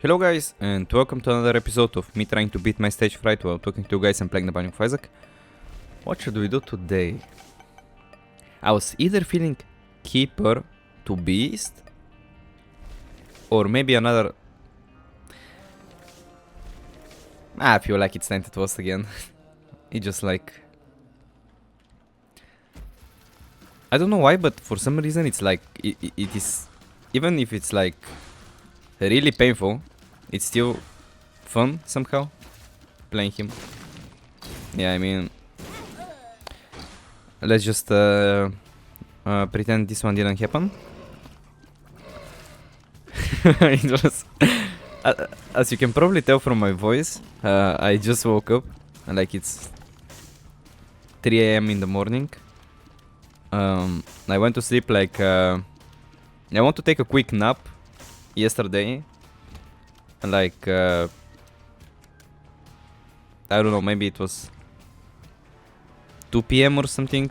Hello guys, and welcome to another episode of me trying to beat my stage fright while talking to you guys and playing the Binding of Isaac. What should we do today? I was either feeling Keeper to Beast, or maybe another... I feel like it's Tainted Toast again. It just like... I don't know why, but for some reason it's like... It is... Even if it's like... really painful, it's still fun somehow playing him. Yeah, I mean, let's just pretend this one didn't happen. It was as you can probably tell from my voice, I just woke up and like it's 3 AM in the morning. I went to sleep like I want to take a quick nap yesterday, like I don't know, maybe it was 2 PM or something,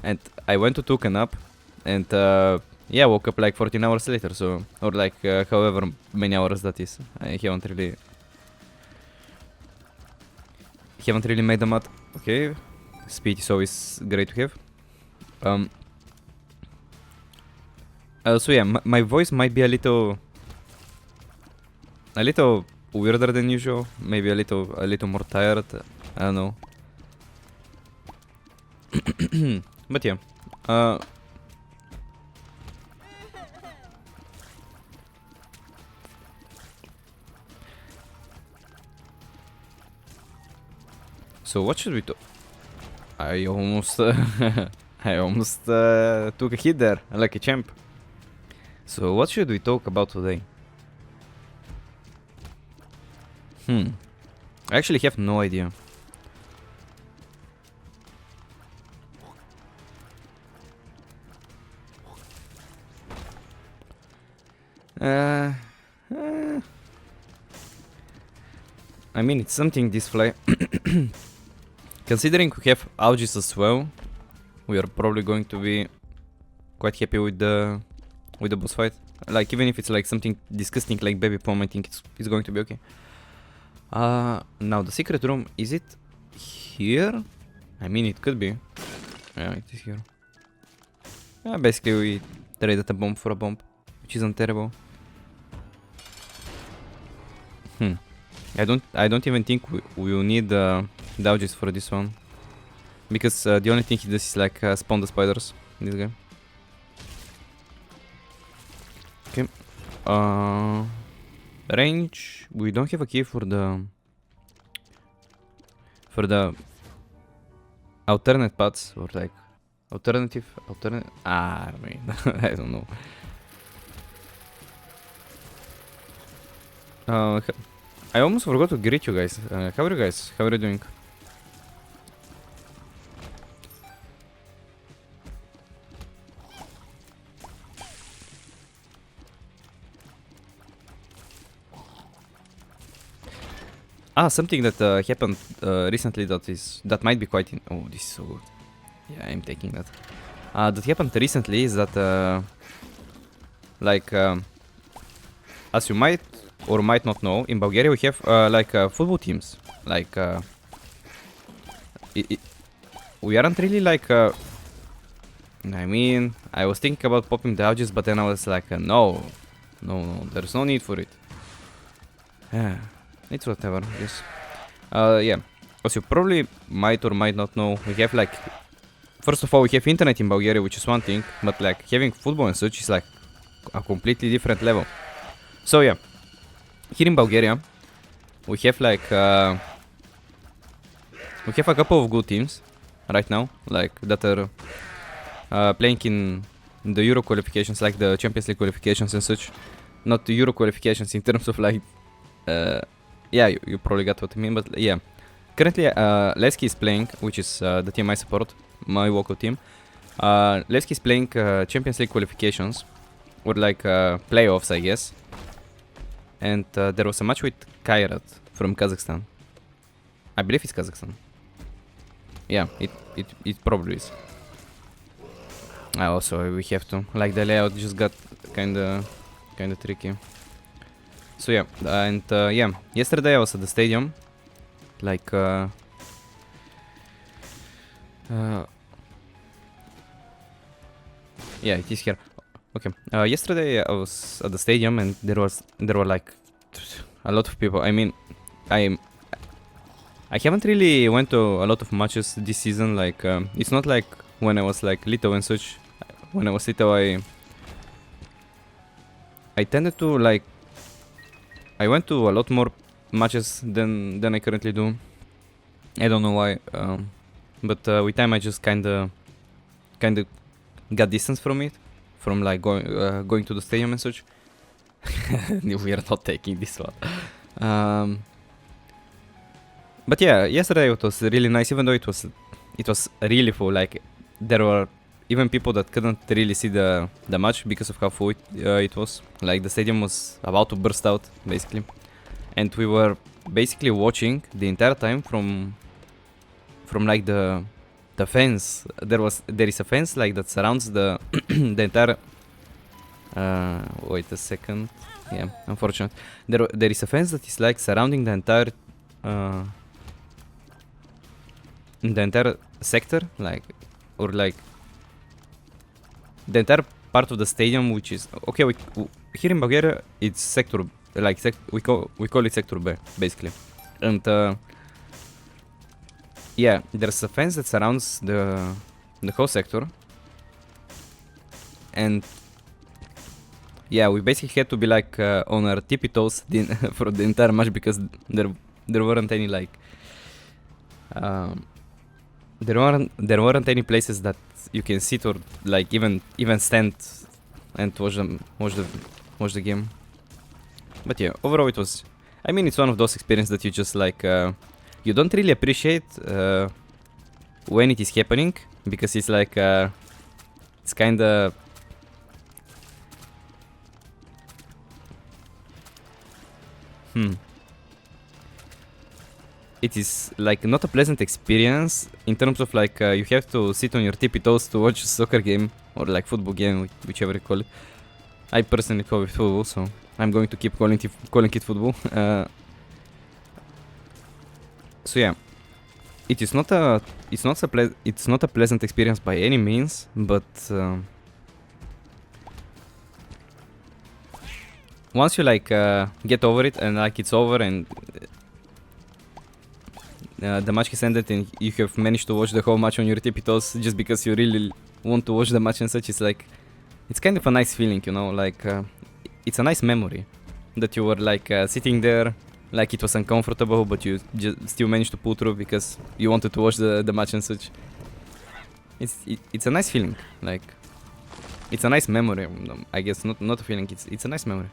and I went to take a nap, and yeah, woke up like 14 hours later, so, or like however many hours that is. I haven't really made the math. Okay, speed is always great to have. So yeah, my voice might be a little weirder than usual. Maybe a little more tired. I don't know. But yeah. So what should we do? I almost took a hit there, like a champ. So what should we talk about today? I actually have no idea. I mean, it's something this fly. Considering we have Augis as well, we are probably going to be quite happy with the boss fight. Like, even if it's like something disgusting like Baby Pom, I think it's going to be okay. Now the secret room, is it here? I mean, it could be. Yeah, it is here. Basically we traded a bomb for a bomb, which isn't terrible. I don't even think we will need dodges for this one, because the only thing he does is like spawn the spiders. This guy. Okay. Range. We don't have a key for the alternate paths, or like alternate. I mean, I don't know. I almost forgot to greet you guys. How are you guys? How are you doing? Something that happened recently that might be quite oh, this is so good. Yeah, I'm taking that. That happened recently is that like as you might or might not know, in Bulgaria we have like football teams. Like we aren't really like I mean, I was thinking about popping the Augis, but then I was like no, there's no need for it. Yeah. It's whatever, yes. Yeah, as you probably might or might not know, we have like... First of all, we have internet in Bulgaria, which is one thing, but like having football and such is like a completely different level. So yeah, here in Bulgaria, we have like... we have a couple of good teams right now, like that are playing in the Euro qualifications, like the Champions League qualifications and such. Not the Euro qualifications in terms of like... yeah, you probably got what I mean, but yeah. Currently, Leski is playing, which is the team I support, my local team. Leski is playing Champions League qualifications, or like playoffs, I guess. And there was a match with Kairat from Kazakhstan. I believe it's Kazakhstan. Yeah, it probably is. Also, we have to, like the layout just got kinda kind of tricky. So yeah, and yeah, yesterday I was at the stadium, like yeah, it is here. Okay. Yesterday I was at the stadium and there were like a lot of people. I mean, I I haven't really went to a lot of matches this season. Like it's not like when I was like little and such. When I was little, I tended to like I went to a lot more matches than I currently do. I don't know why, but with time I just kinda got distance from it, from like going to the stadium and such. We are not taking this one. But yeah, yesterday it was really nice, even though it was really full. Like there were even people that couldn't really see the match because of how full it was. Like the stadium was about to burst out, basically, and we were basically watching the entire time from like the fence. There is a fence like that surrounds the the entire. Wait a second. Yeah, unfortunate. There is a fence that is like surrounding the entire sector, like, or like the entire part of the stadium, which is okay. Here in Bulgaria, it's sector, like we call it sector B, basically, and yeah, there's a fence that surrounds the whole sector, and yeah, we basically had to be like on our tippy toes for the entire match because there weren't any like there weren't any places that you can sit or like even stand and watch the game. But yeah, overall it was. I mean, it's one of those experiences that you just like you don't really appreciate when it is happening because it's like it's kind of. It is like not a pleasant experience in terms of like you have to sit on your tippy toes to watch a soccer game or like football game, whichever you call it. I personally call it football, so I'm going to keep calling it football. So yeah, it's not a pleasant experience by any means, but once you like get over it and like it's over and the match has ended and you have managed to watch the whole match on your tippy toes just because you really want to watch the match and such, it's like it's kind of a nice feeling, you know, like it's a nice memory that you were like sitting there, like it was uncomfortable, but you just still managed to pull through because you wanted to watch the match and such. It's a nice feeling, like it's a nice memory. I guess not a feeling. It's a nice memory.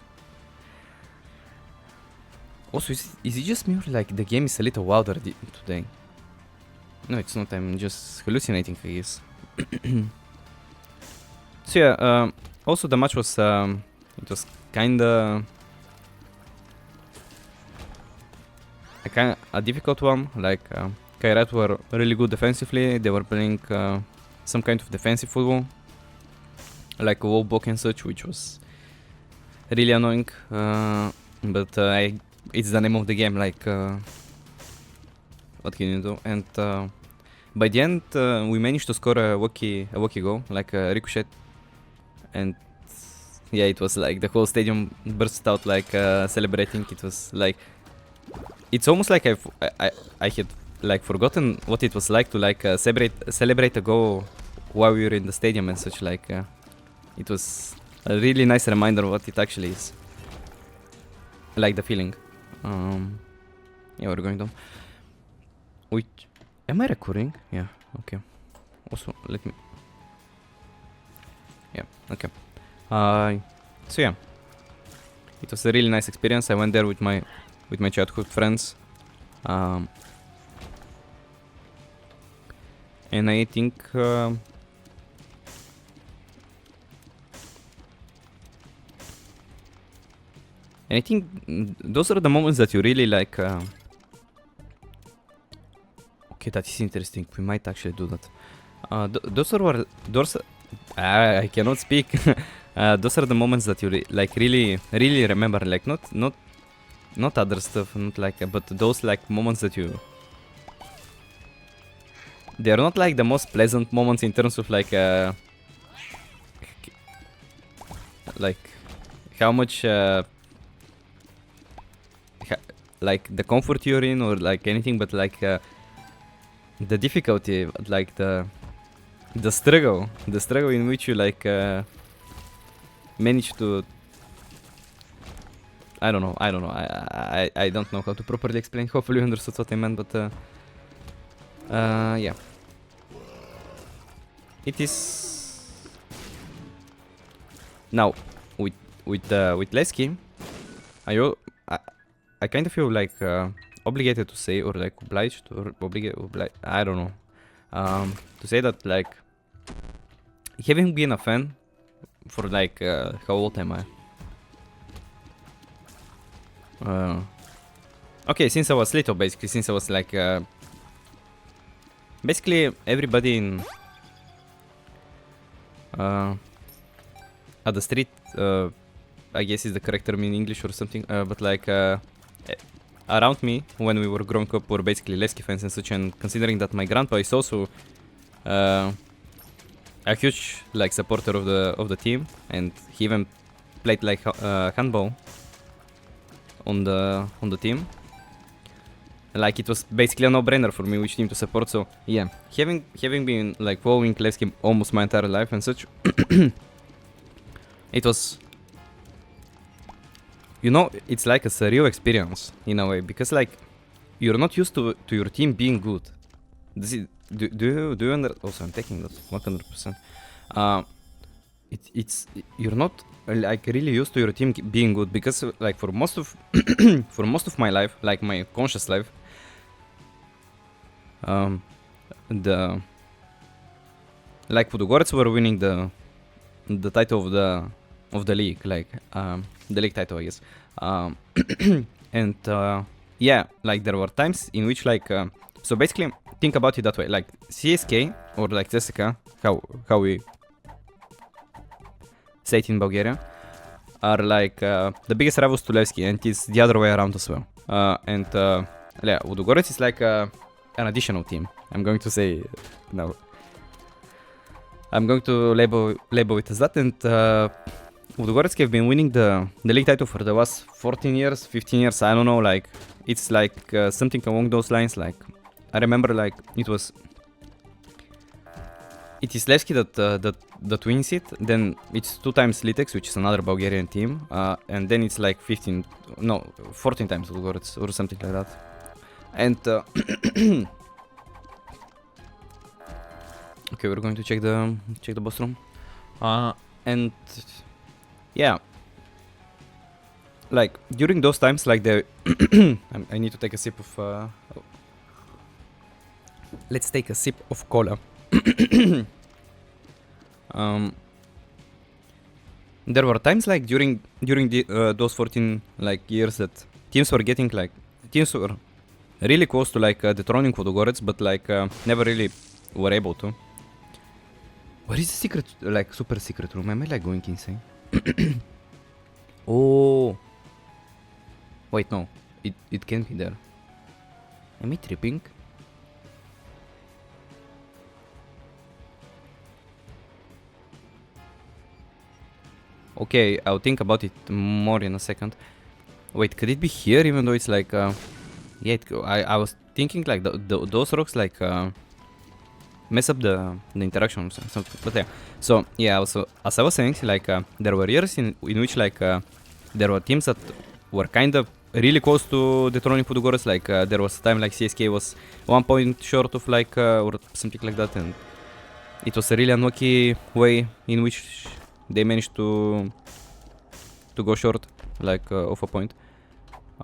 Also, is it just me or like the game is a little wilder today? No, it's not. I'm just hallucinating, I guess. So yeah, also the match was it was kinda a difficult one. Like Kairat were really good defensively. They were playing some kind of defensive football, like a wall block and such, which was really annoying. But it's the name of the game. Like what can you do? And by the end, we managed to score a wacky goal, like a ricochet, and yeah, it was like the whole stadium burst out like celebrating. It was like it's almost like I had like forgotten what it was like to like celebrate a goal while we were in the stadium and such. Like it was a really nice reminder of what it actually is. I like the feeling. Yeah, we're going down. Wait, am I recording? Yeah, okay. Also, let me. Yeah, okay. So yeah, it was a really nice experience. I went there with my childhood friends, and I think those are the moments that you really like. Okay, that is interesting. We might actually do that. Those. I cannot speak. those are the moments that you like really remember, like not other stuff, not like, but those like moments that you. They are not like the most pleasant moments in terms of like how much like the comfort you're in or like anything, but like the difficulty, like the struggle in which you like manage to. I don't know. I don't know how to properly explain. Hopefully you understood what I meant, but yeah. It is now with Lesky. I kind of feel like obligated to say, or like obliged, or I don't know, to say that like having been a fan for like how old am I? Okay, since I was little, basically, since I was like basically everybody in at the street, I guess is the correct term in English or something, but like around me when we were growing up were basically Lesky fans and such, and considering that my grandpa is also a huge like supporter of the team, and he even played like handball on the team. Like it was basically a no-brainer for me which team to support. So yeah, having been like following Lesky almost my entire life and such, it was, you know, it's like a surreal experience in a way, because like you're not used to your team being good. This is, do you under? Also, I'm taking that 100%. It's you're not like really used to your team being good, because like for most of for most of my life, like my conscious life, the like Ludogorets were winning the title of the league, like the league title, I guess. And yeah, like there were times in which like so basically think about it that way, like CSK or like CSKA, how we say it in Bulgaria, are like the biggest rivals to Levski, and it's the other way around as well. And yeah, Ludogorets is like an additional team. I'm going to say now. I'm going to label it as that, and Ludogorets have been winning the league title for the last 14 years, 15 years, I don't know, like it's like something along those lines. Like I remember like it is Levski that wins it, then it's 2 times Litex, which is another Bulgarian team, and then it's like 14 times Ludogorets or something like that. And okay, we're going to check the boss room, and yeah, like during those times, like the I need to take a sip of let's take a sip of cola. There were times like during those 14 like years that teams were really close to like dethroning Ludogorets, but like never really were able to. What is the secret, like super secret room? Am I like going insane? Oh, wait, no, it can't be there. Am I tripping? Okay, I'll think about it more in a second. Wait, could it be here, even though it's like yeah, I was thinking like those rocks like mess up the interaction or something, but yeah. So yeah, also as I was saying, like there were years in which like there were teams that were kind of really close to dethroning Ludogorets. Like there was a time like CSK was 1 point short of like or something like that, and it was a really unlucky way in which they managed to go short like of a point.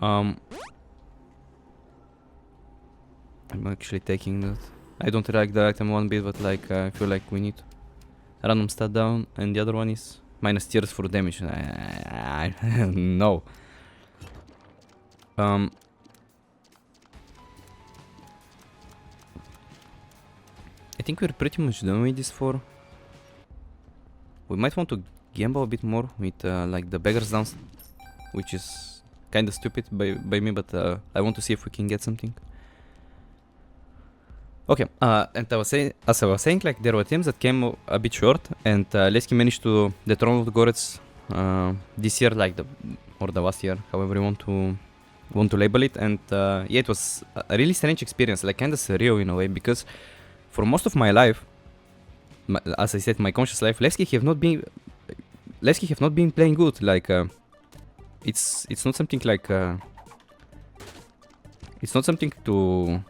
I'm actually taking that. I don't like the item one bit, but like I feel like we need random stat down, and the other one is minus tiers for damage. No. I think we're pretty much done with this 4. We might want to gamble a bit more with like the beggars dance, which is kind of stupid by me, but I want to see if we can get something. Okay, and as I was saying, like there were teams that came a bit short, and Leski managed to dethrone the Gorets this year, like the last year, however you want to label it, and yeah, it was a really strange experience, like kind of surreal in a way, because for most of my life, as I said, my conscious life, Levski have not been playing good. Like it's not something like it's not something to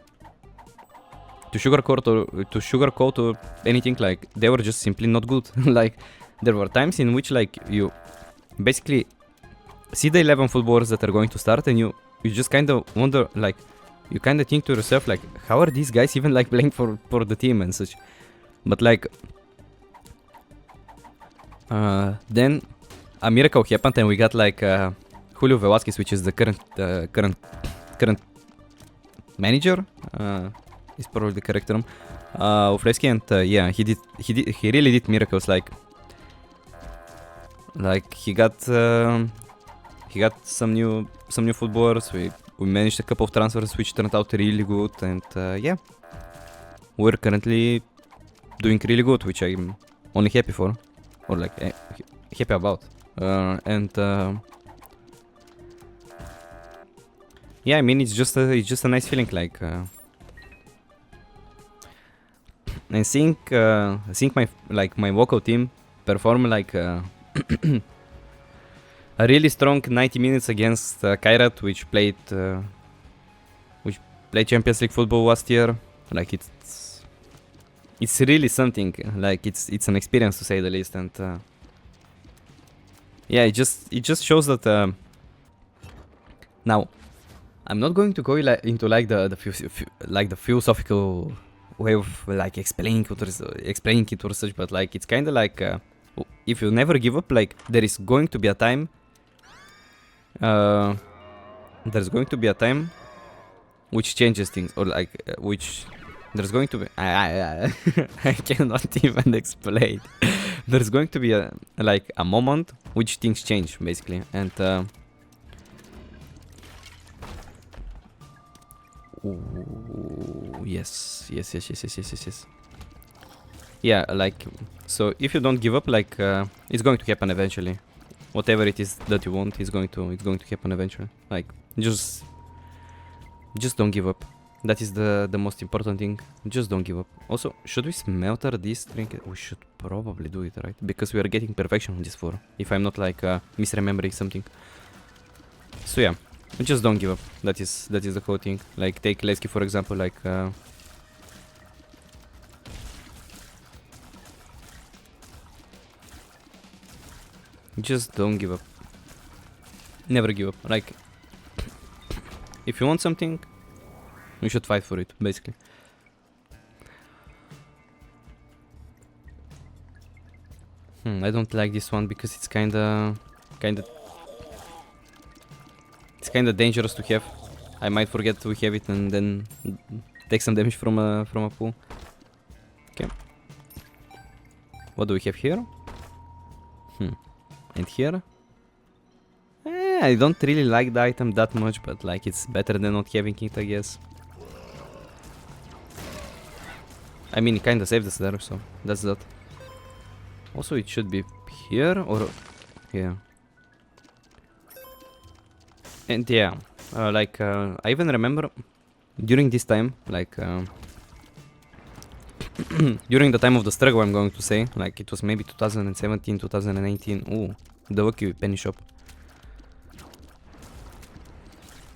sugarcoat or anything. Like they were just simply not good. Like there were times in which like you basically see the 11 footballers that are going to start, and you just kind of wonder, like you kind of think to yourself, like how are these guys even like playing for the team and such. But like then a miracle happened, and we got like Julio Velasquez, which is the current manager, is probably the correct term, of Leski, and yeah, he really did miracles. Like he got some new footballers. We managed a couple of transfers which turned out really good, and yeah, we're currently doing really good, which I'm only happy for, or like happy about, and yeah, I mean it's just a nice feeling, like and seeing my local team perform like a really strong 90 minutes against Kairat, which played Champions League football last year. Like it's really something. Like it's an experience, to say the least, and yeah, it just shows that now I'm not going to go into the philosophical way of like explaining it or such, but like it's kind of like if you never give up, like there is going to be a time which changes things, or like which there's going to be I cannot even explain. There's going to be a moment which things change, basically, and ooh, yes. Yeah, like, so if you don't give up, like it's going to happen eventually. Whatever it is that you want, it's going to happen eventually. Like just don't give up. That is the most important thing. Just don't give up. Also, should we smelter this trinket? We should probably do it, right? Because we are getting perfection on this floor, if I'm not like misremembering something. So yeah, just don't give up. That is the whole thing. Like take Leski for example. Like just don't give up. Never give up. Like if you want something, you should fight for it, basically. I don't like this one because it's kinda dangerous to have. I might forget we have it and then take some damage from a pool. Okay. What do we have here? And here? I don't really like the item that much, but like it's better than not having it, I guess. I mean, it kinda saved us there, so that's that. Also, it should be here or here. And yeah, I even remember during this time, like during the time of the struggle, I'm going to say, like it was maybe 2017, 2018. Ooh, the Lucky Penny Shop.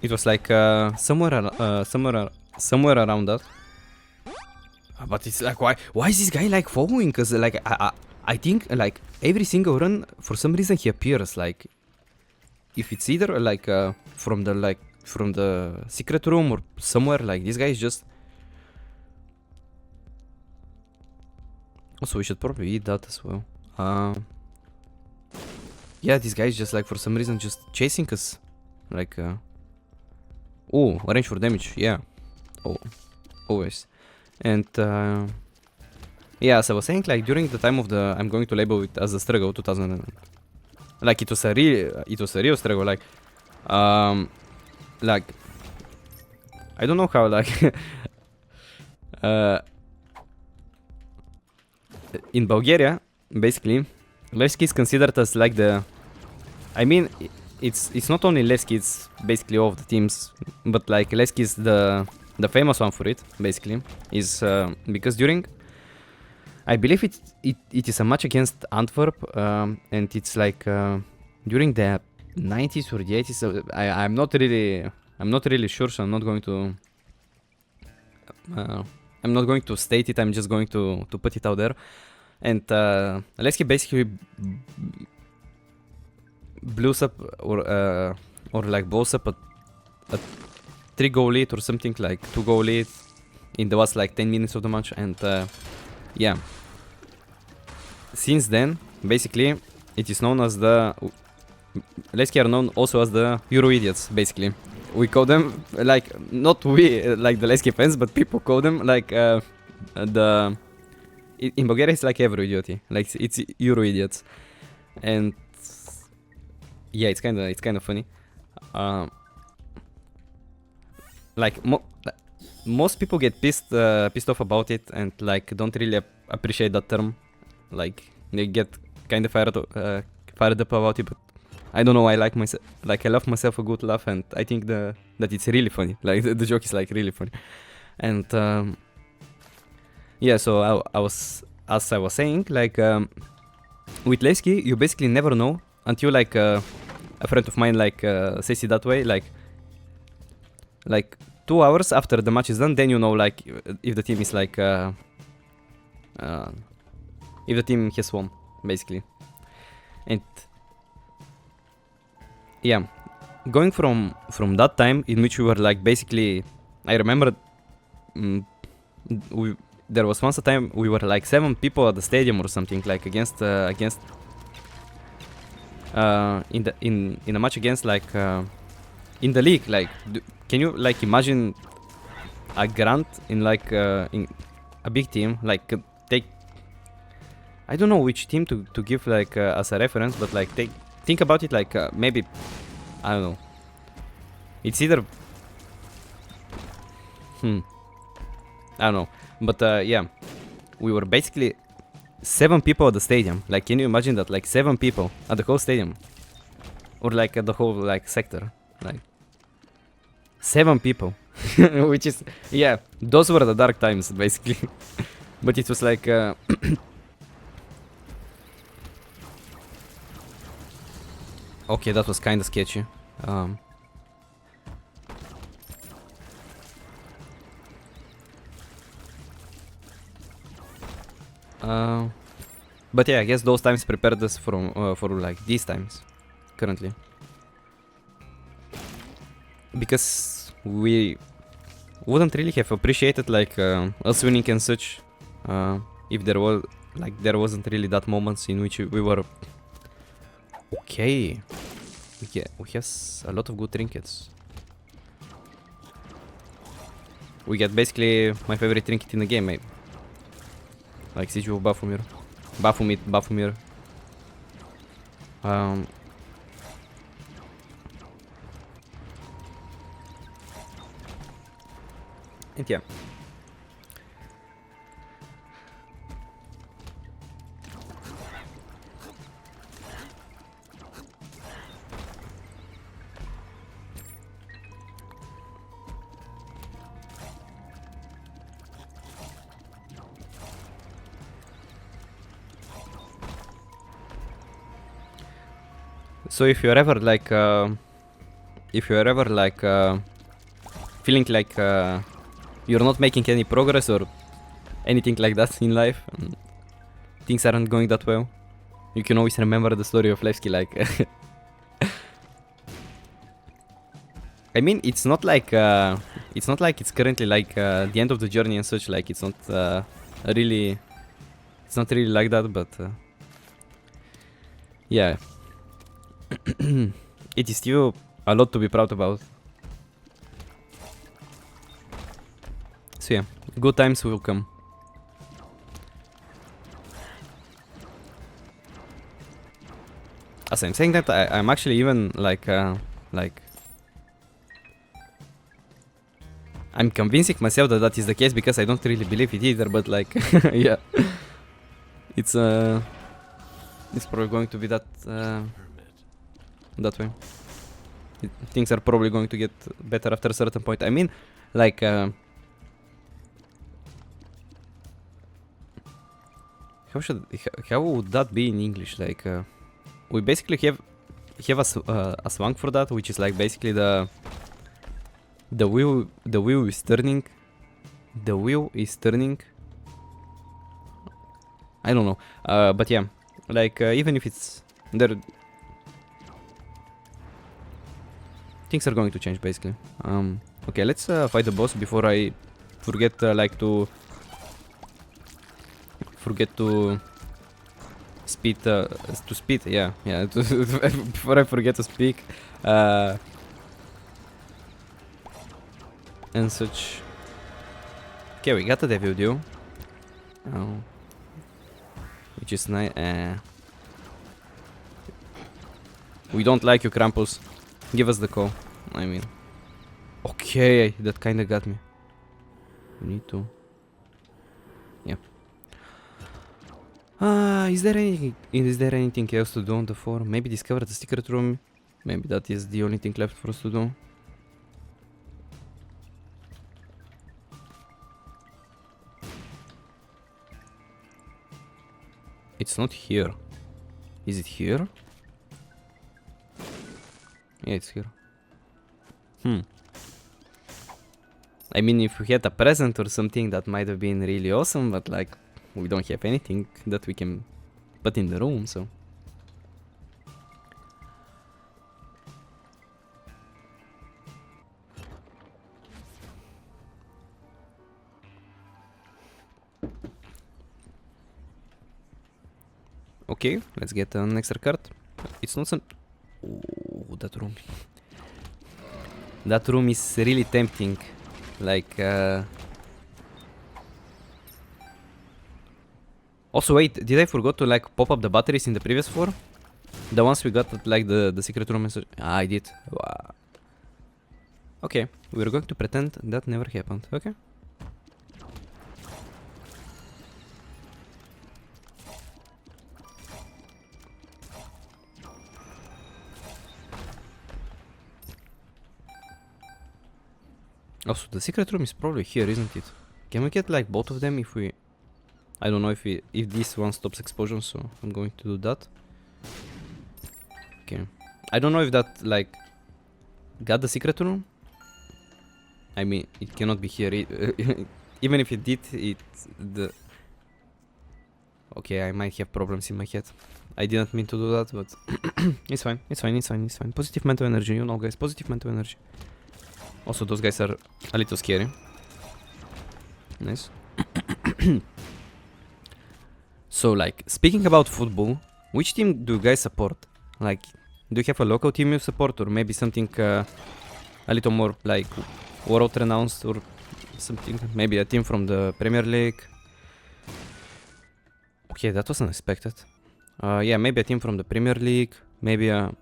It was like somewhere around that. But it's like, why is this guy like following? Cause like I think like every single run, for some reason he appears. Like if it's either like from the secret room or somewhere, like this guy is just. Also, we should probably eat that as well. Yeah, this guy is just like for some reason just chasing us, like. Oh, range for damage, yeah. Oh, always. And Yeah, as I was saying, like during the time of the, I'm going to label it as a struggle, 2000. Like it was a real struggle. Like I don't know how like uh, in Bulgaria, basically, Levski is considered as like the. I mean, it's not only Levski, it's basically all of the teams, but like Levski is the famous one for it. Basically, is because during. I believe it is a match against Antwerp, and it's like during the 90s or the 80s. So I'm not really sure, so I'm not going to state it. I'm just going to put it out there. And Levski basically blows up or like blows up a 3-goal lead or something, like 2-goal lead in the last like 10 minutes of the match, and yeah. Since then, basically, it is known as the Levski are known also as the Euro idiots. Basically, we call them like not we like the Levski fans, but people call them like the in Bulgaria it's like every idiot, like it's Euro idiots, and yeah, it's kind of funny. Like most people get pissed off about it and like don't really appreciate that term. Like they get kind of fired up about it, but I don't know. I like myself. Like I love myself a good laugh, and I think that it's really funny. Like the joke is like really funny, and yeah. So I was saying, like with Levski, you basically never know until like a friend of mine like says it that way, like 2 hours after the match is done, then you know like if the team is like if the team has won, basically. And yeah, going from that time in which we were like basically, I remember there was once a time we were like 7 people at the stadium or something, like against in a match against like in the league. Like can you like imagine a Grant in like in a big team, like take, I don't know which team to give like as a reference, but like think about it, like maybe, I don't know, it's either I don't know, but yeah, we were basically 7 people at the stadium. Like can you imagine that, like 7 people at the whole stadium, or like at the whole like sector, like 7 people. Which is, yeah, those were the dark times basically. But it was like okay, that was kind of sketchy. But yeah, I guess those times prepared us for like these times currently, because we wouldn't really have appreciated like us winning and such if there wasn't really that moments in which we were okay. We have a lot of good trinkets. We get basically my favorite trinket in the game, maybe. Like Siege of Baphomet. And yeah. So if you're ever like feeling like you're not making any progress or anything like that in life, things aren't going that well, you can always remember the story of Levski. Like I mean, it's not like it's currently like the end of the journey and such. Like it's not really like that, but yeah. It is still a lot to be proud about. So yeah, good times will come. as I'm saying that, I'm actually even like I'm convincing myself that that is the case because I don't really believe it either, but like, yeah. It's probably going to be that that way. Things are probably going to get better after a certain point. I mean, like, how would that be in English? Like, we basically have a slang for that, which is like basically the wheel is turning. The wheel is turning. I don't know, but yeah, like even if it's there, things are going to change basically. Okay, let's fight the boss before I forget like to speed yeah, before I forget to speak and such. Okay, we got the devil deal. Oh. Which is nice. We don't like you, Krampus. Give us the call. I mean, okay, that kinda got me. We need to. Yeah. Is there anything else to do on the floor? Maybe discover the secret room. Maybe that is the only thing left for us to do. It's not here. Is it here? Yeah, it's here. I mean, if we had a present or something, that might have been really awesome, but like, we don't have anything that we can put in the room, so. Okay, let's get an extra card. It's not some... Ooh, that room. That room is really tempting. Like, Also, wait, did I forgot to like pop up the batteries in the previous floor? The ones we got at like the secret room and I did. Wow. Okay, we're going to pretend that never happened, okay? Also, the secret room is probably here, isn't it? Can we get like both of them if we... I don't know if this one stops explosion, so I'm going to do that. Okay. I don't know if that like got the secret room. I mean, it cannot be here. Even if it did, Okay, I might have problems in my head. I didn't mean to do that, but it's fine. It's fine. It's fine. It's fine. Positive mental energy, you know, guys. Positive mental energy. Also, those guys are a little scary. Nice. So, like, speaking about football, which team do you guys support? Like, do you have a local team you support, or maybe something a little more, like, world-renowned, or something? Maybe a team from the Premier League? Okay, that was unexpected. Yeah, maybe a team from the Premier League, maybe a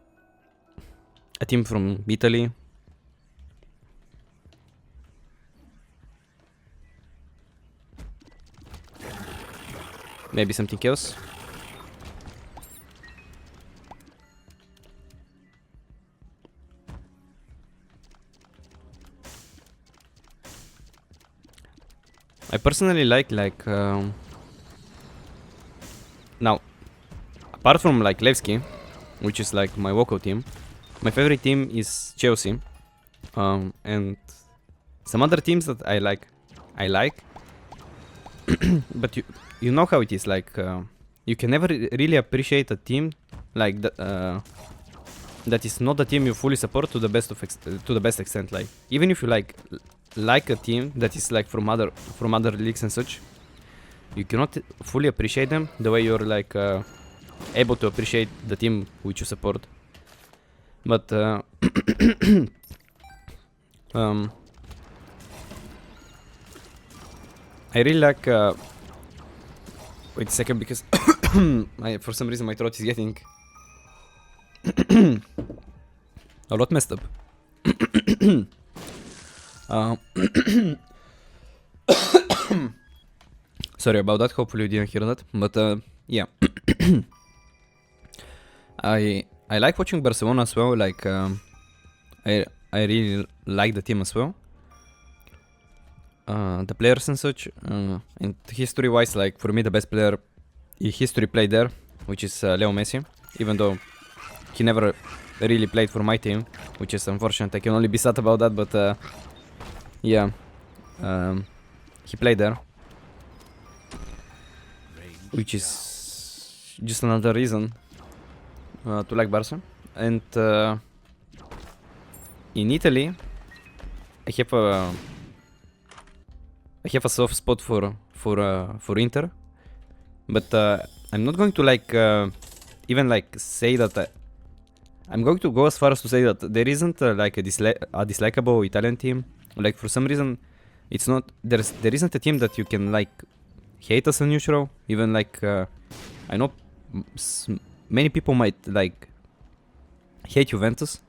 team from Italy. Maybe something else. I personally like now, apart from like Levski, which is like my local team, my favorite team is Chelsea, and some other teams that I like, but you know how it is, like you can never really appreciate a team like that is not the team you fully support to the best extent. Like, even if you like a team that is like from other leagues and such, you cannot fully appreciate them the way you're like able to appreciate the team which you support. But I really like wait a second, because for some reason my throat is getting A lot messed up. Sorry about that, hopefully you didn't hear that, but yeah. I like watching Barcelona as well, like I really like the team as well. The players and such, and history wise, like for me the best player in history played there, which is Leo Messi, even though he never really played for my team, which is unfortunate. I can only be sad about that, but yeah, he played there, which is just another reason to like Barca. And in Italy, I have a soft spot for Inter, but I'm not going to like even like say that. I'm going to go as far as to say that there isn't like a dislikable Italian team. Like for some reason, it's not there isn't a team that you can like hate as a neutral. Even like I know many people might like hate Juventus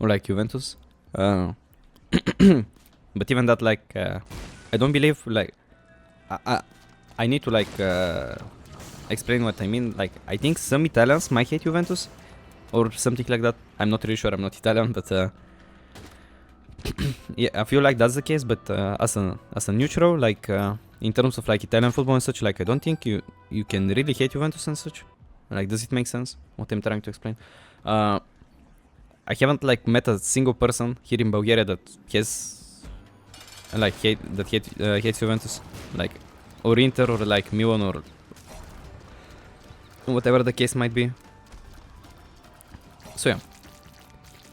or like Juventus, but even that like I don't believe like I need to like explain what I mean. Like I think some Italians might hate Juventus or something like that. I'm not really sure. I'm not Italian, but yeah, I feel like that's the case. But as a neutral, like in terms of like Italian football and such, like I don't think you can really hate Juventus and such. Like, does it make sense what I'm trying to explain? I haven't like met a single person here in Bulgaria that has like hates Juventus, like or Inter or like Milan or whatever the case might be. So yeah,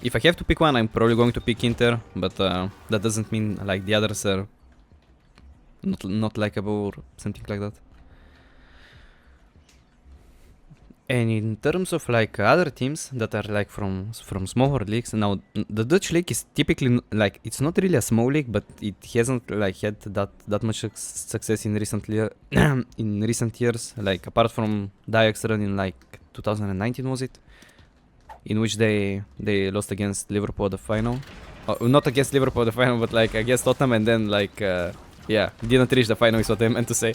if I have to pick one, I'm probably going to pick Inter, but that doesn't mean like the others are not likable or something like that. And in terms of like other teams that are like from smaller leagues, now the Dutch league is typically like it's not really a small league, but it hasn't like had that much success in recent years. Like apart from the Ajax run in like 2019, was it? In which they lost against Liverpool at the final. Not against Liverpool at the final, but like against Tottenham, and then like yeah, didn't reach the final is what I meant to say.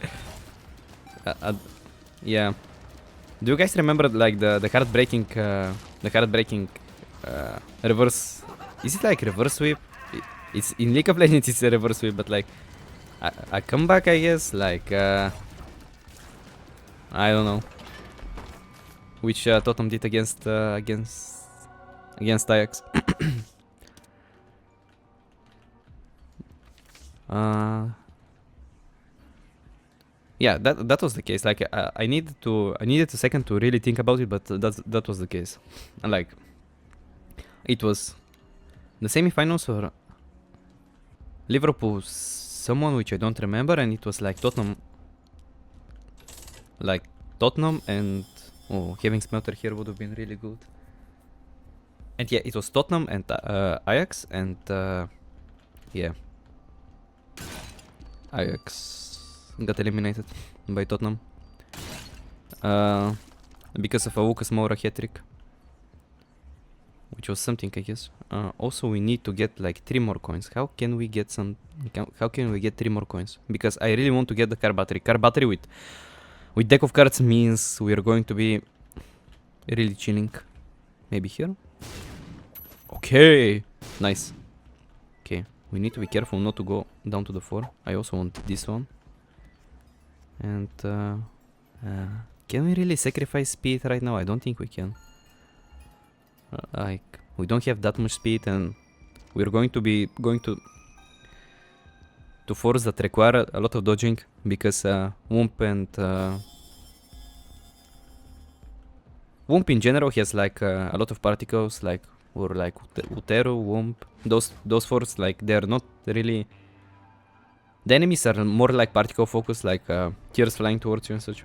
Yeah. Do you guys remember like the heartbreaking reverse? Is it like reverse sweep? It's in League of Legends. It's a reverse sweep, but like a comeback, I guess. Like I don't know, which Tottenham did against Ajax. Yeah, that was the case. Like I needed a second to really think about it, but that was the case. And like it was the semifinals or Liverpool someone which I don't remember, and it was like Tottenham and having Smelter here would have been really good. And yeah, it was Tottenham and Ajax, and yeah, Ajax got eliminated by Tottenham because of a Lucas Moura hat-trick, which was something, I guess. Also, we need to get like 3 more coins. How can we get 3 more coins? Because I really want to get the car battery. Car battery with deck of cards means we are going to be really chilling. Maybe here. Okay, nice. Okay, we need to be careful not to go down to the 4. I also want this one. And can we really sacrifice speed right now? I don't think we can. Like we don't have that much speed, and we're going to force that require a lot of dodging, because Wump in general has like a lot of particles, like or like Utero, Wump, those fours, like they're not really. The enemies are more like particle focused, like tears flying towards you and such.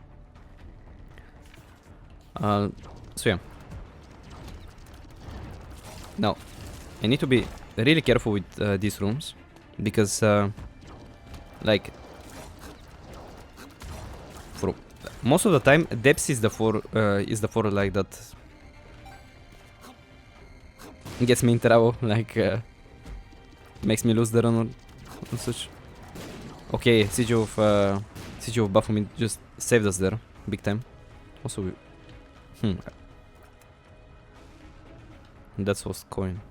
So yeah. Now, I need to be really careful with these rooms, because like for most of the time, depth is the four like that gets me in trouble, like makes me lose the run or such. Okay, Siege of Baphomet just saved us there, big time. Also, that was coin.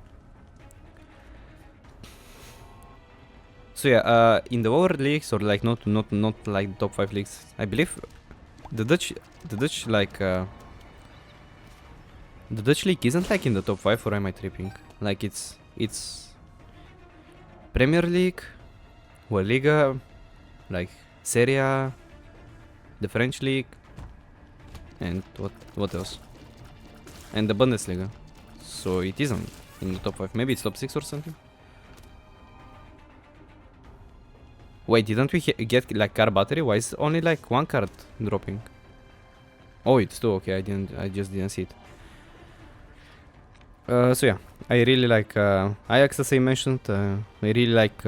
So yeah, in the lower leagues or like not like the top 5 leagues, I believe the Dutch like the Dutch league isn't like in the top 5, or am I tripping? Like it's Premier League, La Liga, like Serie A, the French league, and what else? And the Bundesliga. So it isn't in the top 5. Maybe it's top 6 or something. Wait, didn't we get like car battery? Why is only like one card dropping? Oh, it's two. Okay, I just didn't see it. So yeah, I really like Ajax, as I mentioned. I really like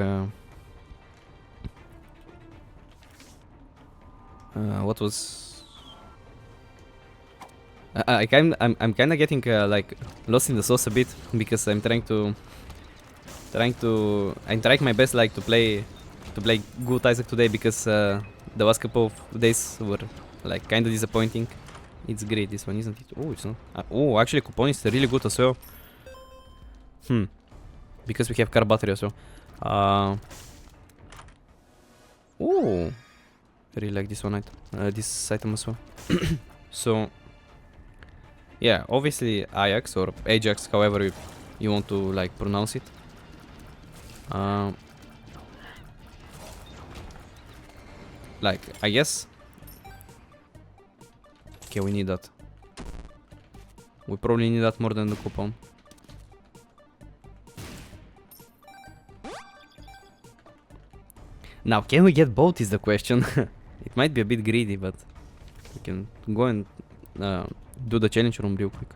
what was I'm kind of getting like lost in the sauce a bit because I'm trying my best like to play good Isaac today, because the last couple of days were like kind of disappointing. It's great, this one, isn't it? Oh, it's not. Oh, actually, coupon is really good as well. Because we have car battery as well. Oh, I really like this one this item as well. So, yeah, obviously Ajax or Ajax, however you want to like pronounce it. Like, I guess. Okay, we need that. We probably need that more than the coupon. Now, can we get both is the question. It might be a bit greedy, but we can go and do the challenge room real quick.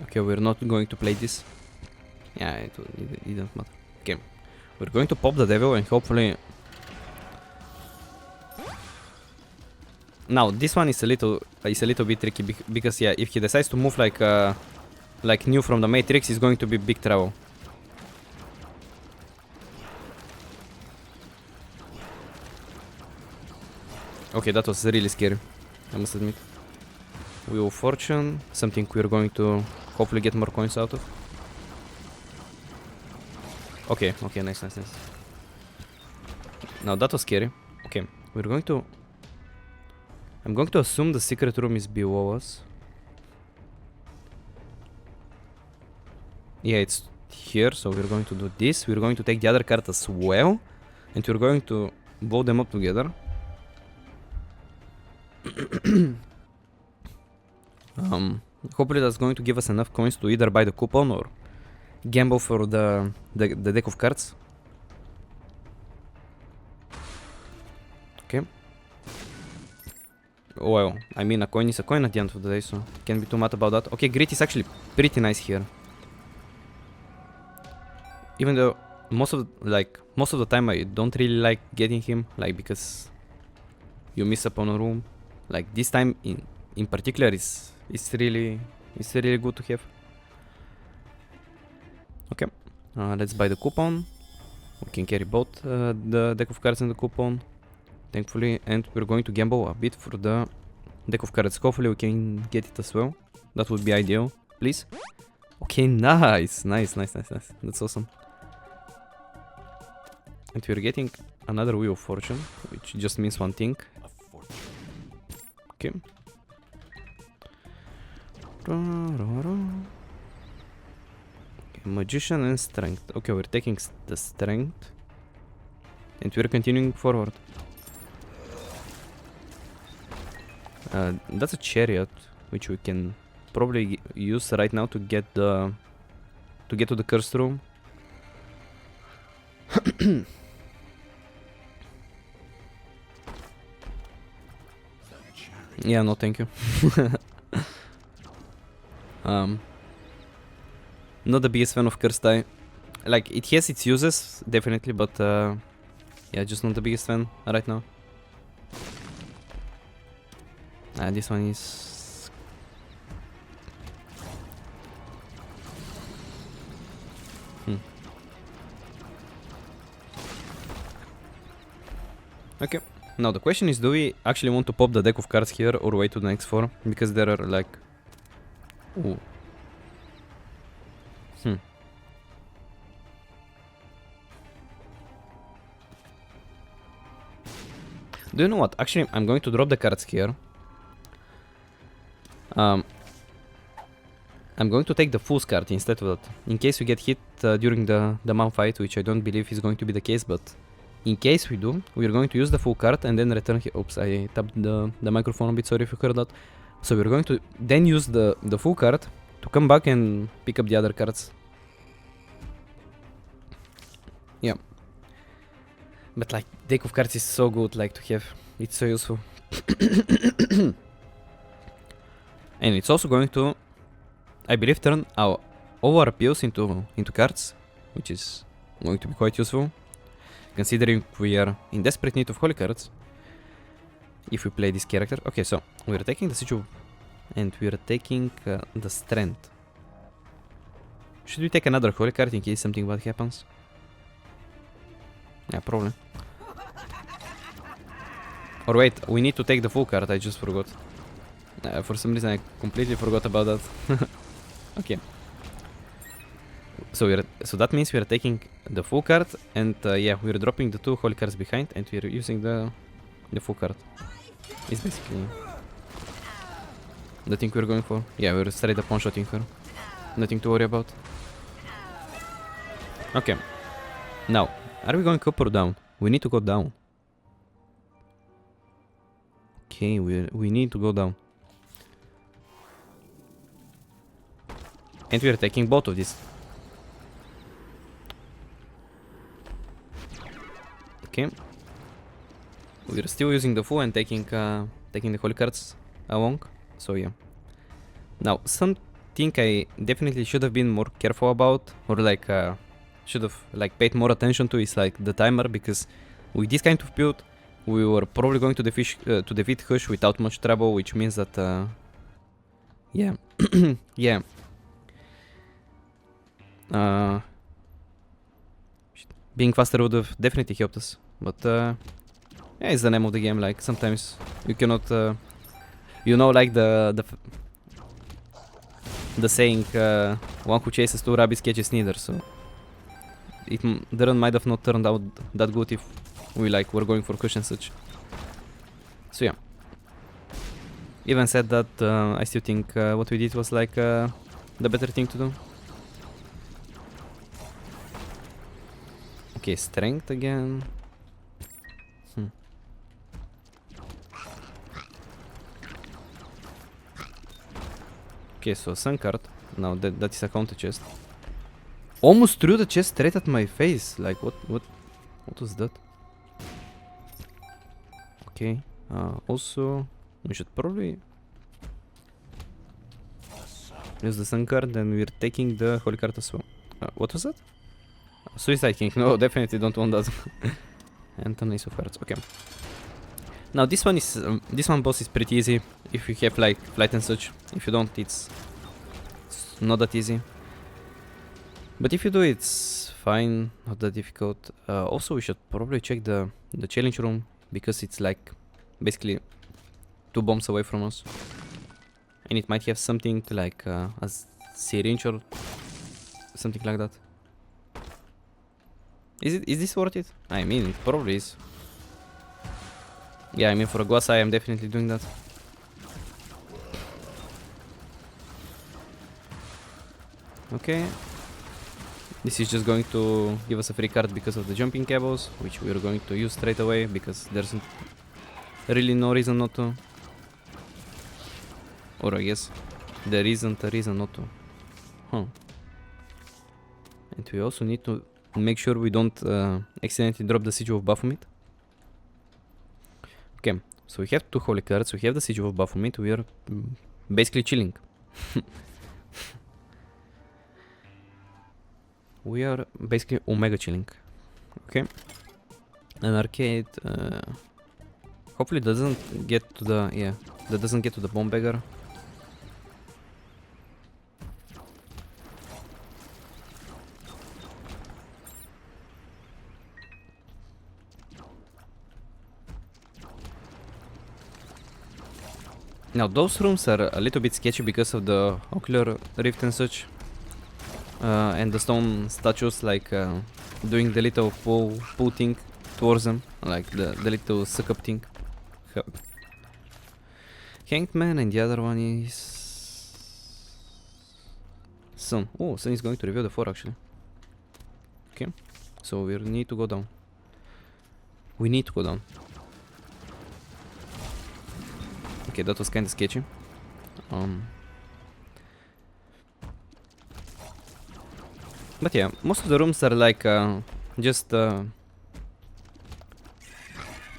Okay, we're not going to play this. Yeah, it didn't matter. Okay, we're going to pop the devil and hopefully... Now, this one is a little bit tricky because yeah, if he decides to move like new from the Matrix, it's going to be big trouble. Okay, that was really scary, I must admit. Wheel of Fortune, something we're going to hopefully get more coins out of. Okay, nice. Now that was scary. Okay, we're going to... I'm going to assume the secret room is below us. Yeah, it's here, so we're going to do this. We're going to take the other card as well. And we're going to blow them up together. Hopefully that's going to give us enough coins to either buy the coupon or gamble for the deck of cards. Okay. Well, I mean, a coin is a coin at the end of the day, so can't be too mad about that. Okay, Grit is actually pretty nice here. Even though most of the time I don't really like getting him, like, because you miss up on a room. Like this time in particular is really good to have. Okay, let's buy the coupon. We can carry both the deck of cards and the coupon, thankfully, and we're going to gamble a bit for the deck of cards. Hopefully we can get it as well. That would be ideal, please. Okay, nice. That's awesome. And we're getting another Wheel of Fortune, which just means one thing. Okay. Magician and Strength. Okay, we're taking the Strength. And we're continuing forward. That's a Chariot, which we can probably use right now to get to the Cursed Room. Yeah, no thank you. Not the biggest fan of Cursed Eye. like it has its uses definitely, but yeah, just not the biggest fan right now. This one is okay. Now the question is, do we actually want to pop the deck of cards here or wait to the next 4? Because there are like... Ooh. Do you know what? Actually, I'm going to drop the cards here. I'm going to take the Fool's card instead of that. In case we get hit during the man fight, which I don't believe is going to be the case, but... In case we do, we're going to use the Fool card and then return here. Oops, I tapped the microphone a bit, sorry if you heard that. So we're going to then use the Fool card to come back and pick up the other cards. Yeah. But like, deck of cards is so good, like, to have. It's so useful. And it's also going to, I believe, turn our over appeals into cards, which is going to be quite useful. Considering we are in desperate need of holy cards. If we play this character. Okay, so we are taking the Siege and we are taking the Strength. Should we take another holy card in case something bad happens? Yeah, probably. Or wait, we need to take the Fool card, I just forgot. For some reason I completely forgot about that. Okay. So that means we are taking the Fool card and yeah, we are dropping the 2 holy cards behind and we are using the Fool card. It's basically the thing we're going for. Yeah, we're straight up one-shotting her. Nothing to worry about. Okay. Now, are we going up or down? We need to go down. Okay, we need to go down. And we are taking both of these. Okay. We're still using the Fool and taking the holy cards along. So yeah. Now, something I definitely should have been more careful about, or like should have like paid more attention to, is like the timer, because with this kind of build we were probably going to defeat Hush without much trouble, which means that yeah. Yeah. Being faster would have definitely helped us, but yeah, it's the name of the game. Like, sometimes you cannot, you know, like the saying, one who chases 2 rabbits catches neither. So it might have not turned out that good if we like were going for Kush and such. So yeah. Even said that, I still think what we did was like the better thing to do. Okay, strength again. Okay, so sun card. Now that is a counter chest. Almost threw the chest straight at my face. Like, what was that? Okay. Also, we should probably use the sun card, and we're taking the holy card as well. What was that? Suicide King. No, definitely don't want that. And an Ace of Hearts. Okay. Now this one boss is pretty easy if you have like flight and such. If you don't, it's not that easy. But if you do, it's fine, not that difficult. Also, we should probably check the challenge room, because it's like basically 2 bombs away from us, and it might have something to like a syringe or something like that. Is this worth it? I mean, it probably is. Yeah, I mean, for a Guasa, I am definitely doing that. Okay. This is just going to give us a free card because of the jumping cables, which we are going to use straight away, because there's really no reason not to. Or I guess there isn't a reason not to. Huh. And we also need to make sure we don't accidentally drop the Siege of Baphomet. Okay, so we have 2 holy cards, we have the Siege of Baphomet, we are basically chilling. We are basically Omega chilling. Okay. An arcade. Hopefully doesn't get to the that doesn't get to the bomb beggar. Now those rooms are a little bit sketchy because of the ocular rift and such. And the stone statues like doing the little pull thing towards them, like the little suck up thing. Hanged Man, and the other one is Sun. Oh, Sun is going to reveal the 4 actually. Okay, so we need to go down. We need to go down. Okay, that was kinda sketchy. But yeah, most of the rooms are like just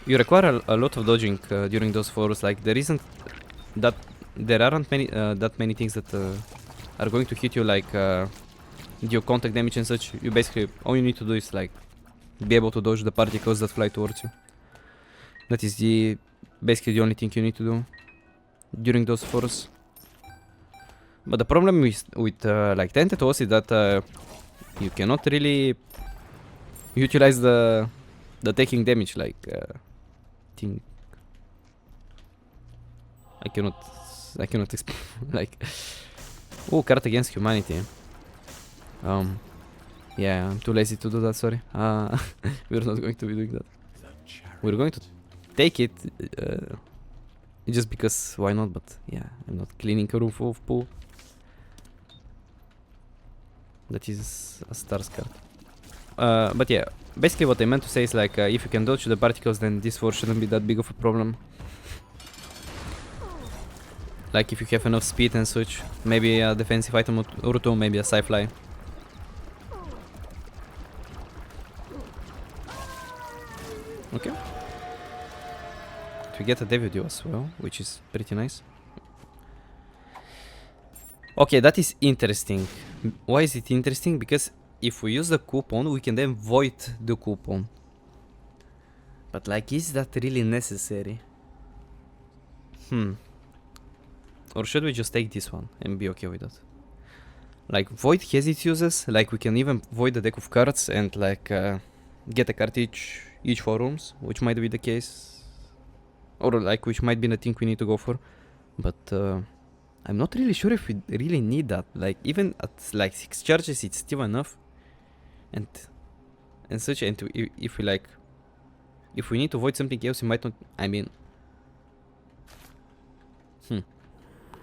you require a lot of dodging during those floors. Like there aren't many that many things that are going to hit you like your contact damage and such. You basically all you need to do is like be able to dodge the particles that fly towards you. That is basically the only thing you need to do during those floors. But the problem with like Tented Walls is that you cannot really utilize the taking damage like thing. I cannot explain. Like, oh, card against humanity. Yeah, I'm too lazy to do that. Sorry. We're not going to be doing that. We're going to take it just because why not? But yeah, I'm not cleaning a room full of poo. That is a stars card. But yeah, basically what I meant to say is like if you can dodge the particles, then this force shouldn't be that big of a problem. Like if you have enough speed and such, maybe a defensive item or two, maybe a sci-fly. Okay. We get a Devido as well, which is pretty nice. Okay, that is interesting. Why is it interesting? Because if we use the coupon, we can then void the coupon. But like, is that really necessary? Or should we just take this one and be okay with that? Like, void has its uses. Like, we can even void the deck of cards and like get a card each 4 rooms, which might be the case. Or like, which might be the thing we need to go for. But I'm not really sure if we really need that. Like, even at like 6 charges, it's still enough. And such, and if we like, if we need to void something else, we might not. I mean,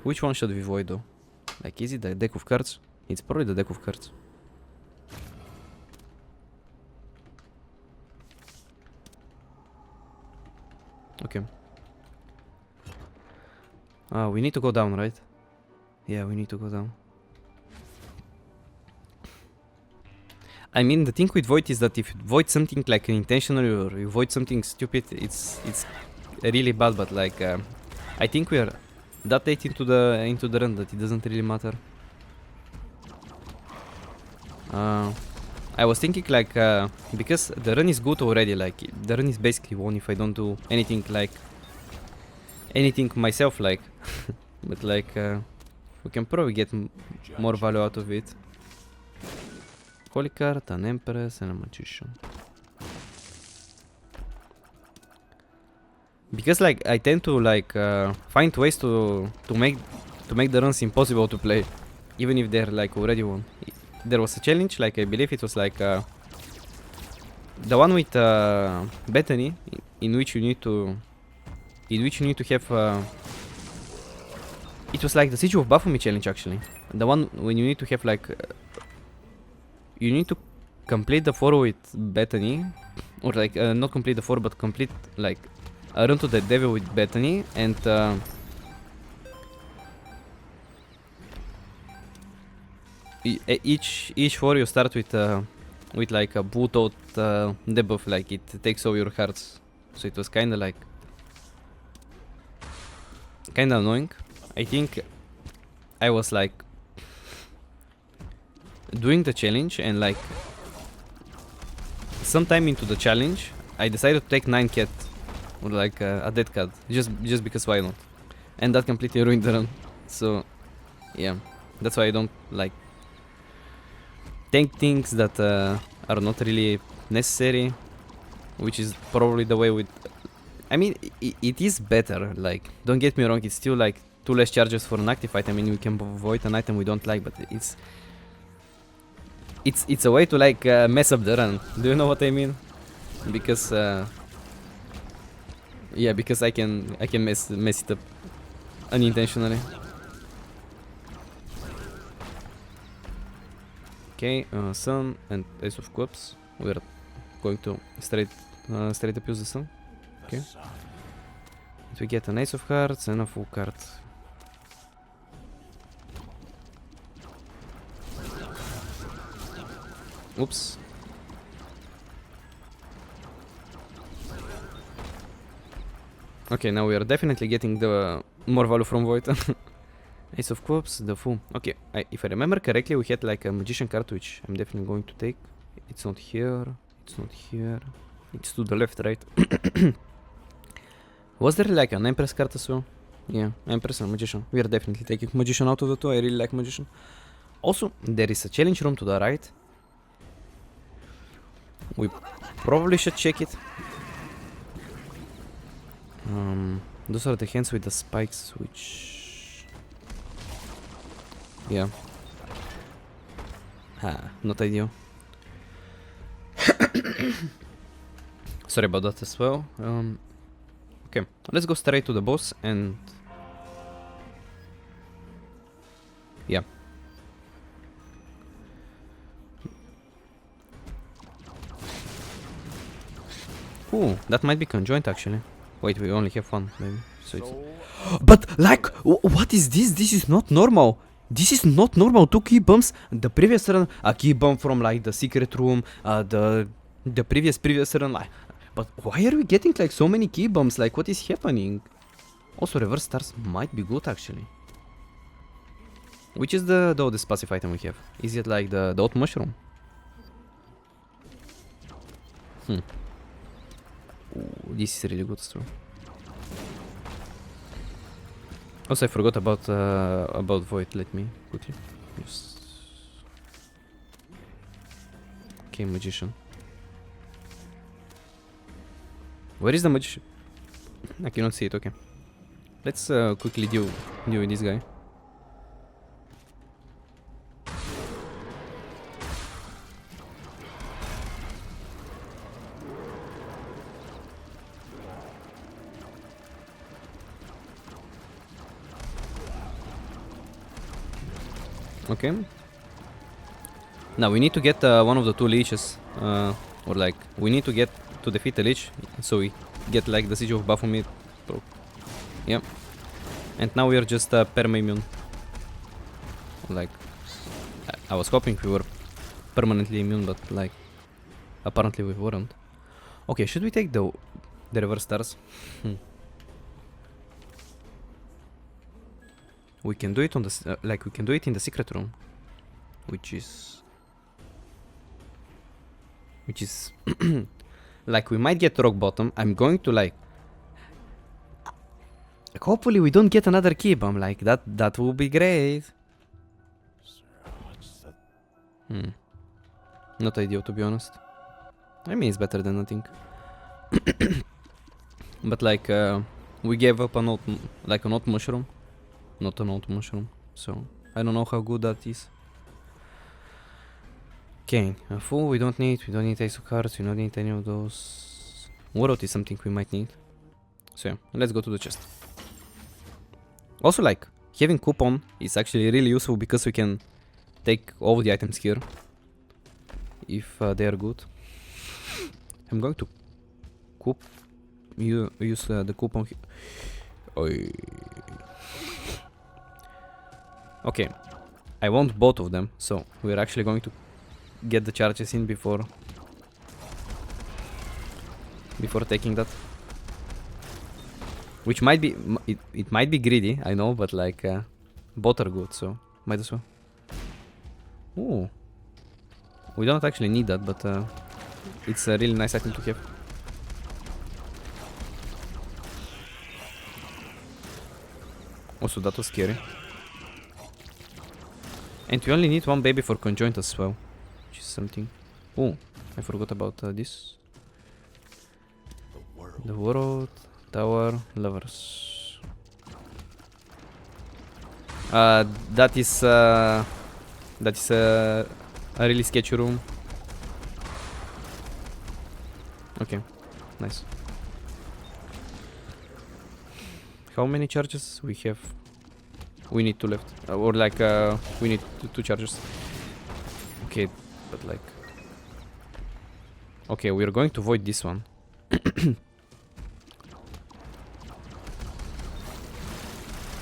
which one should we void though? Like, is it the deck of cards? It's probably the deck of cards. Okay. We need to go down, right? Yeah, we need to go down. I mean, the thing with void is that if you void something like intentionally or you void something stupid, it's really bad. But like, I think we are that late into the run that it doesn't really matter. I was thinking like because the run is good already. Like the run is basically won if I don't do anything like anything myself. Like, but like we can probably get more value out of it. Holy card, an Empress, and a Magician. Because like I tend to like find ways to make the runs impossible to play, even if they're like already won. There was a challenge, like I believe it was like the one with Bethany, in which you need to have. It was like the Siege of Baphomet challenge actually. The one when you need to have like. You need to complete the 4 with Bethany, or like not complete the 4, but complete like a run to the devil with Bethany, and each 4 you start with like a boot out debuff, like it takes all your hearts. So it was kinda like kinda annoying. I think I was like doing the challenge, and like sometime into the challenge, I decided to take 9 cat, or like a dead cat, just because why not? And that completely ruined the run. So yeah, that's why I don't like take things that are not really necessary, which is probably the way with. I mean, it is better. Like, don't get me wrong, it's still like 2 less charges for an active item, and we can avoid an item we don't like, but it's a way to like mess up the run. Do you know what I mean? Because yeah, because I can mess it up unintentionally. Okay, sun and ace of clubs. We're going to straight up use the sun. Okay. And we get an ace of hearts and a full card. Oops. Okay, now we are definitely getting the more value from Void. Ace of clubs, the fool. Okay, if I remember correctly, we had like a magician card, which I'm definitely going to take. It's not here. It's not here. It's to the left, right? Was there like an Empress card as well? Yeah, Empress and Magician. We are definitely taking Magician out of the two. I really like Magician. Also, there is a challenge room to the right. We probably should check it. Those are the hands with the spikes, which... yeah. Not ideal. Sorry about that as well. Okay, let's go straight to the boss and... yeah. Ooh, that might be conjoined actually. Wait, we only have one, maybe. So it's... but like, what is this? This is not normal. This is not normal. 2 key bumps. The previous run, a key bump from like the secret room. The previous run. Like, but why are we getting like so many key bumps? Like, what is happening? Also, reverse stars might be good actually. Which is the oldest passive item we have? Is it like the old mushroom? Ooh, this is really good as well. Also, I forgot about Void. Let me quickly. Just... okay, Magician. Where is the Magician? I cannot see it. Okay. Let's quickly deal with this guy. Okay. Now we need to get one of the 2 leeches, or like we need to get to defeat the leech, so we get like the Siege of Baphomet. Yeah. And now we are just perma immune. Like, I was hoping we were permanently immune, but like apparently we weren't. Okay, should we take the reverse stars? We can do it on the like we can do it in the secret room, which is like we might get rock bottom. I'm going to like hopefully we don't get another key bomb. Like that will be great. Not ideal, to be honest. I mean, it's better than nothing. But like we gave up an old mushroom. Not an old mushroom, so I don't know how good that is. Okay, a fool we don't need ace of cards, we don't need any of those. Warrot is something we might need. So yeah, let's go to the chest. Also, like, having coupon is actually really useful because we can take all the items here if they are good. I'm going to use the coupon here. Okay, I want both of them, so we're actually going to get the charges in before taking that. Which might be, it might be greedy, I know, but like both are good, so might as well. Ooh, We don't actually need that, but it's a really nice item to have. Also, that was scary. And we only need one baby for conjoint as well, which is something. Oh, I forgot about this. The world, tower, lovers. That is a really sketchy room. Okay, nice. How many charges we have? We need 2 left, or like we need two charges. Okay, but like, okay, we are going to void this one.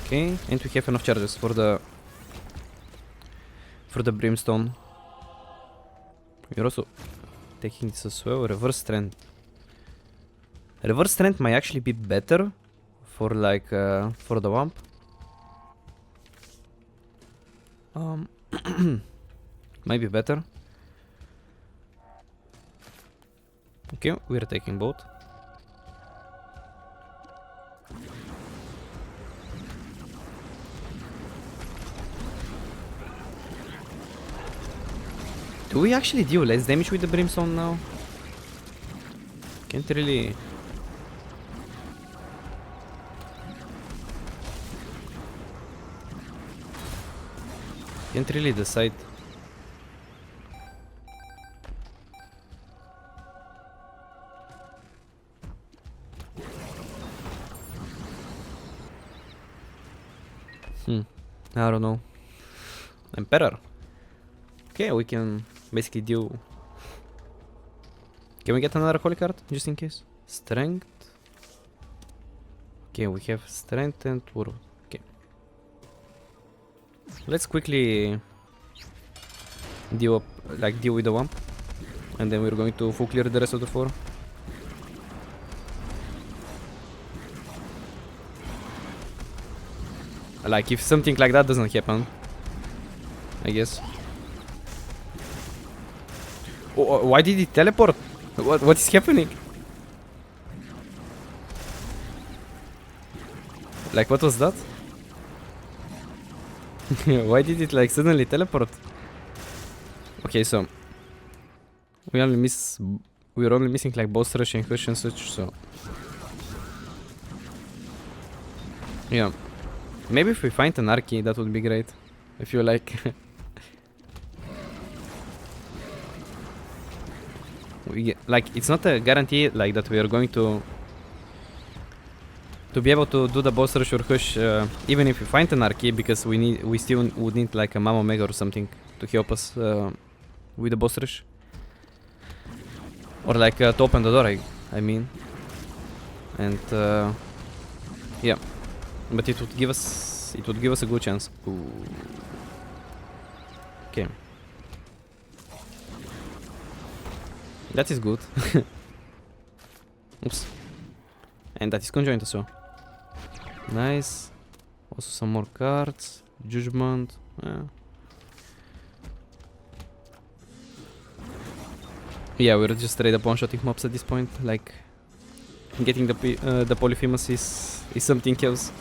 Okay, and we have enough charges for the brimstone. We're also taking this as well. Reverse strength. Reverse strength might actually be better for like for the wamp. Might be better. Okay, we're taking both. Do we actually deal less damage with the brimstone now? Can't really. Can't really decide. I don't know. Emperor. Okay, we can basically deal. Can we get another holy card just in case? Strength. Okay, we have strength and world. Okay. Let's quickly deal with the wamp, and then we're going to full clear the rest of the 4. Like if something like that doesn't happen, I guess. Oh, why did he teleport? What is happening? Like what was that? Why did it like suddenly teleport? Okay, so we're only missing like boss rush and hush and such, so yeah. Maybe if we find an Archie, that would be great. I feel like like it's not a guarantee like that we are going to be able to do the boss rush or hush even if we find an Archie, because we still would need like a Mama Mega or something to help us with the boss rush, or like to open the door. I mean, and yeah. But it would give us a good chance. Ooh. Okay. That is good. Oops. And that is conjoined as well. Nice. Also some more cards. Judgment. Yeah, we're just straight up one-shotting mobs at this point. Like getting the Polyphemus is something else.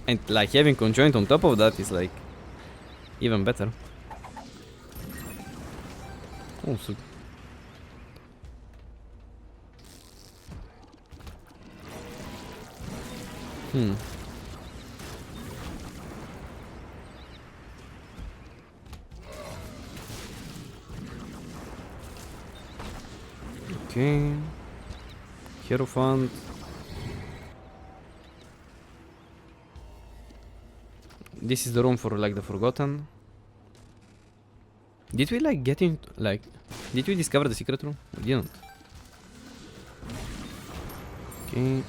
And like having conjoint on top of that is like even better. Oh, so okay. Hierophant. This is the room for like the Forgotten. Did we like get in like did we discover the secret room? We didn't. Okay.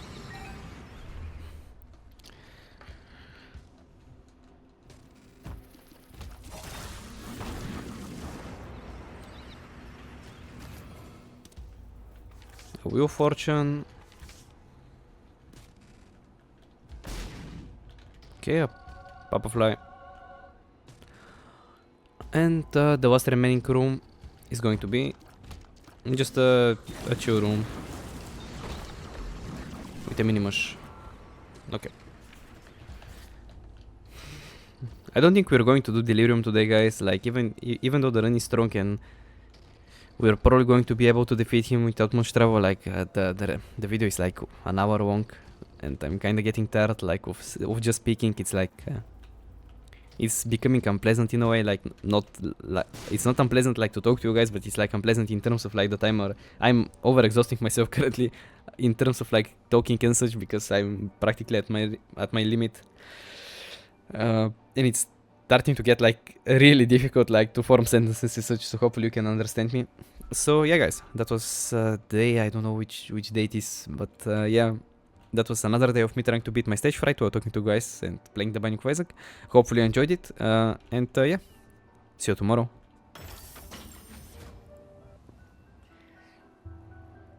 A Wheel of Fortune. Okay, a Papa Fly. And the last remaining room is going to be just a chill room with a minimush. Okay. I don't think we're going to do Delirium today, guys. Like, even though the run is strong and we're probably going to be able to defeat him without much trouble, like, the video is like an hour long, and I'm kinda getting tired, like, of just speaking. It's like, it's becoming unpleasant in a way, like, not, like, it's not unpleasant, like, to talk to you guys, but it's, like, unpleasant in terms of, like, the timer. I'm over-exhausting myself currently in terms of, like, talking and such, because I'm practically at my limit. And it's starting to get, like, really difficult, like, to form sentences and such, so hopefully you can understand me. So yeah, guys, that was day, I don't know which day it is, but yeah, that was another day of me trying to beat my stage fright while talking to guys and playing the Binding of Isaac. Hopefully you enjoyed it, and yeah, see you tomorrow.